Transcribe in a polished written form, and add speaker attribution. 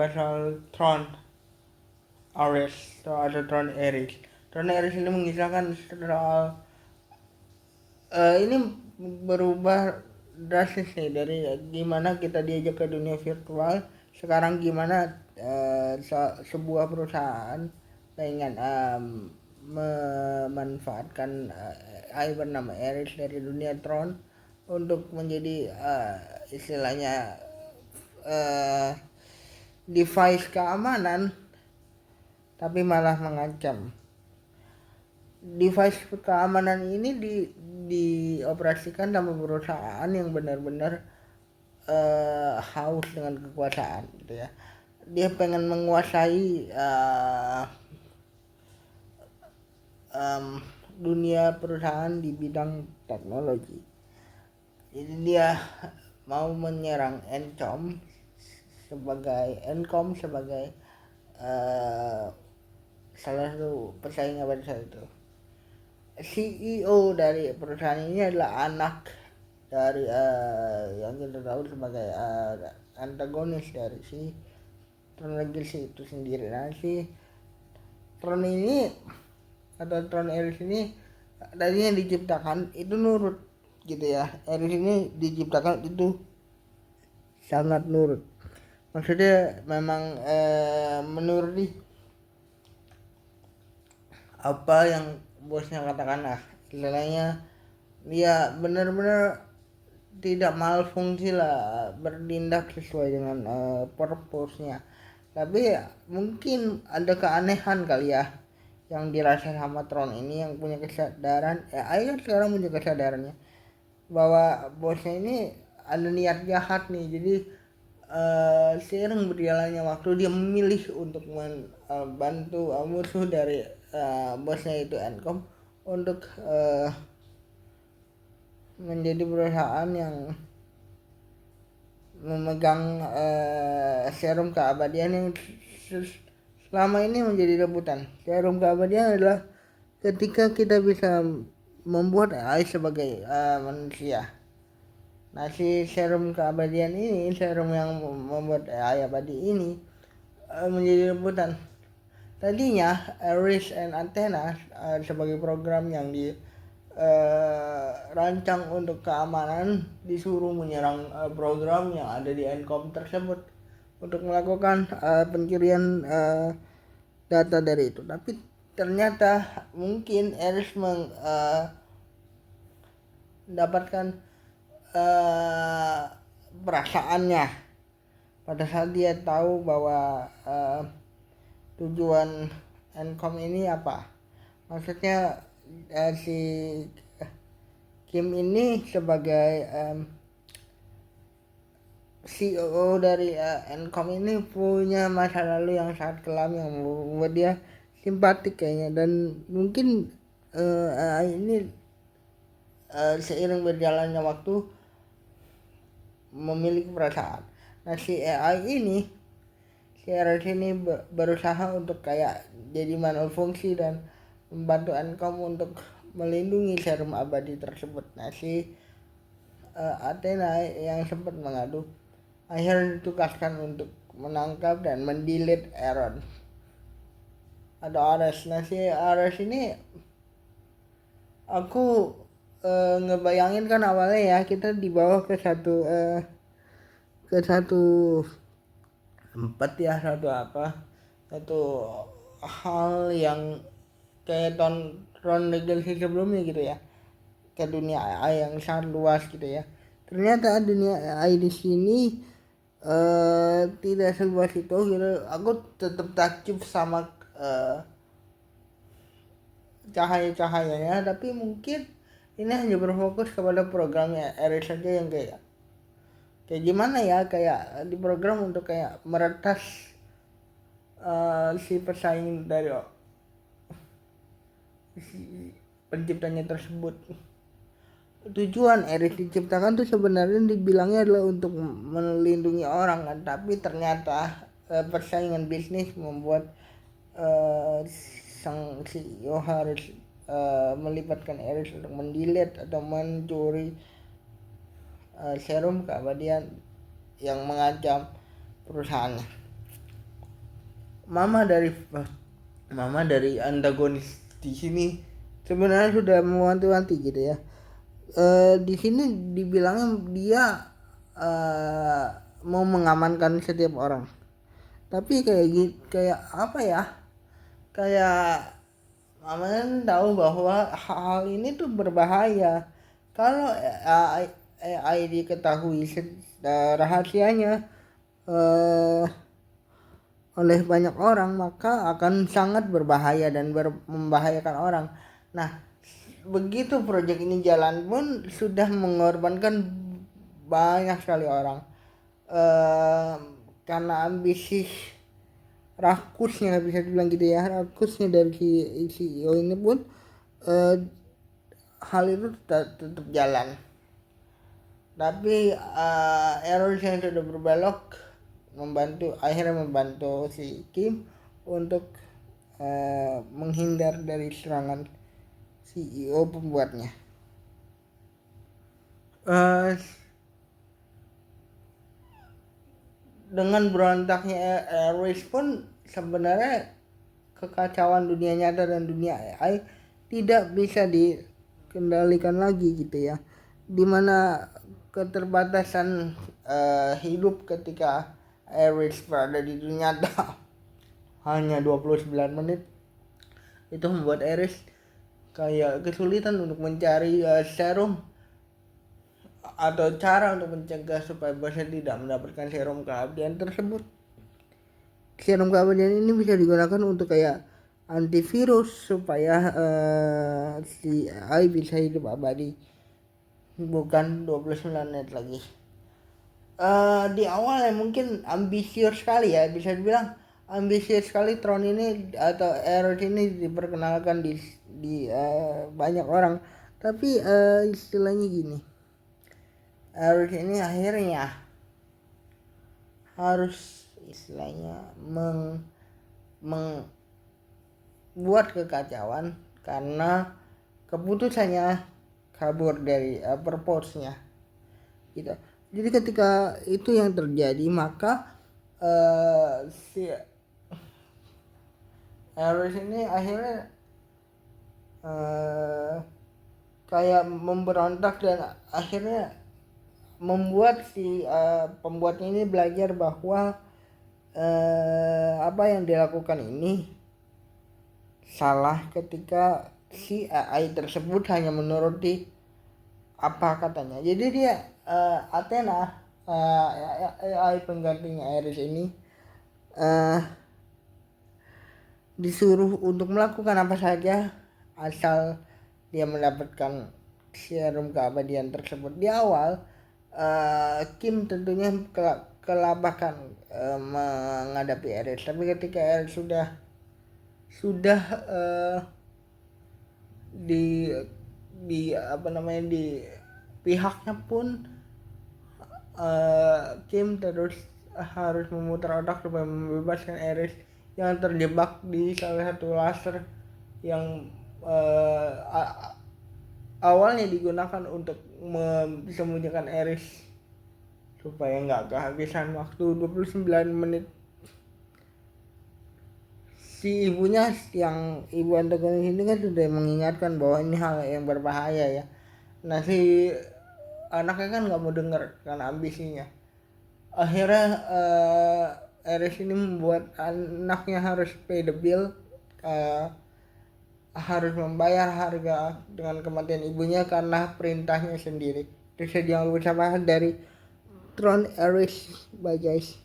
Speaker 1: ngebahas soal Tron Ares atau Tron Ares. Tron Ares ini mengisahkan soal ini berubah drastis nih dari gimana kita diajak ke dunia virtual. Sekarang gimana sebuah perusahaan pengen memanfaatkan AI bernama Ares dari dunia Tron untuk menjadi istilahnya device keamanan, tapi malah mengancam. Device keamanan ini dioperasikan sama perusahaan yang benar-benar haus dengan kekuasaan gitu ya. Dia pengen menguasai dunia perusahaan di bidang teknologi. Jadi dia mau menyerang Encom sebagai salah satu pesaing pada saat itu. CEO dari perusahaan ini adalah anak dari yang kita tahu sebagai antagonis dari si Tron Legacy itu sendiri. Nah, si Tron ini atau Tron Ares ini tadinya diciptakan itu nurut gitu ya. Ares ini diciptakan itu sangat nurut, maksudnya memang menuruti apa yang bosnya katakan lah. Istilahnya dia benar-benar tidak malfungsi lah, bertindak sesuai dengan purpose-nya. Tapi ya, mungkin ada keanehan kali ya yang dirasa sama Tron ini, yang punya kesadaran AI kan sekarang punya kesadarannya bahwa bosnya ini ada niat jahat nih. Jadi seiring berjalannya waktu dia memilih untuk membantu musuh dari bosnya itu Encom untuk menjadi perusahaan yang memegang serum keabadian yang selama ini menjadi rebutan. Serum keabadian adalah ketika kita bisa membuat AI sebagai manusia. Nah, si serum keabadian ini, serum yang membuat AI abadi ini menjadi rebutan. Tadinya Ares and Athena sebagai program yang dirancang untuk keamanan disuruh menyerang program yang ada di Encom tersebut untuk melakukan pencurian data dari itu. Tapi ternyata mungkin Ares mendapatkan perasaannya pada saat dia tahu bahwa tujuan Encom ini apa. Maksudnya si Kim ini sebagai CEO dari Encom ini punya masa lalu yang sangat kelam yang membuat dia simpatik kayaknya, dan mungkin ini seiring berjalannya waktu memiliki perasaan. Nah, si AI ini, si Ares ini berusaha untuk kayak jadi manufungsi dan membantu Encom untuk melindungi serum abadi tersebut. Nah, si Athena yang sempat mengadu akhirnya ditugaskan untuk menangkap dan mendelete Aaron atau Ares. Nah, si Ares ini aku ngebayangin kan awalnya ya kita dibawa ke satu tempat ya, satu hal yang kayak Tron Legacy sebelumnya gitu ya, ke dunia AI yang sangat luas gitu ya. Ternyata dunia AI di sini tidak seluas itu gitu. Aku tetap takjub sama cahaya-cahayanya, tapi mungkin ini hanya berfokus kepada programnya Ares saja yang kayak gimana ya, kayak di program untuk kayak meretas si pesaing dari si penciptanya tersebut. Tujuan Ares diciptakan tuh sebenarnya dibilangnya adalah untuk melindungi orang kan, tapi ternyata persaingan bisnis membuat sang CEO harus melibatkan Ares untuk mendelete atau mencuri serum keabadian yang mengancam perusahaannya. mama dari antagonis di sini sebenarnya sudah mewanti-wanti gitu ya. Di sini dibilangnya dia mau mengamankan setiap orang, tapi kayak apa ya, kayak mamanya tahu bahwa hal ini tuh berbahaya. Kalau AI diketahui rahasianya eh, oleh banyak orang, maka akan sangat berbahaya dan membahayakan orang. Nah, begitu proyek ini jalan pun sudah mengorbankan banyak sekali orang. Eh, karena ambisi rakusnya, bisa dibilang gitu ya, rakusnya dari si CEO ini pun eh, hal itu tetap jalan. Tapi error yang sudah berbelok akhirnya membantu si Kim untuk menghindar dari serangan CEO pembuatnya. Dengan berontaknya Airways pun sebenarnya kekacauan dunia nyata dan dunia AI tidak bisa dikendalikan lagi gitu ya, dimana keterbatasan hidup ketika Airways berada di dunia nyata hanya 29 menit, itu membuat Airways kayak kesulitan untuk mencari serum atau cara untuk mencegah supaya bosnya tidak mendapatkan serum keabdian tersebut. Serum keabdian ini bisa digunakan untuk kayak antivirus supaya si AI bisa hidup abadi, bukan 29 menit lagi. Di awal ya mungkin ambisius sekali ya, bisa dibilang ambisius sekali Tron ini atau Error ini diperkenalkan di banyak orang, tapi istilahnya gini, Error ini akhirnya harus istilahnya membuat kekacauan karena keputusannya kabur dari purpose-nya gitu. Jadi ketika itu yang terjadi, maka si Harris ini akhirnya kayak memberontak dan akhirnya membuat si pembuatnya ini belajar bahwa apa yang dilakukan ini salah ketika si AI tersebut hanya menuruti apa katanya. Jadi dia Athena, AI penggantinya Ares ini disuruh untuk melakukan apa saja asal dia mendapatkan serum keabadian tersebut. Di awal Kim tentunya kelabakan menghadapi Ares, tapi ketika Ares sudah di apa namanya, di pihaknya pun Kim terus harus memutar otak supaya membebaskan Ares yang terjebak di salah satu laser yang awalnya digunakan untuk menyembunyikan Ares supaya nggak kehabisan waktu 29 menit. Si ibunya, yang ibu antagonis ini kan sudah mengingatkan bahwa ini hal yang berbahaya ya. Nah si anaknya kan nggak mau dengar karena ambisinya. Akhirnya Ares ini membuat anaknya harus pay the bill, harus membayar harga dengan kematian ibunya karena perintahnya sendiri. Itu saja yang bersama dari Tron Ares. Bye guys.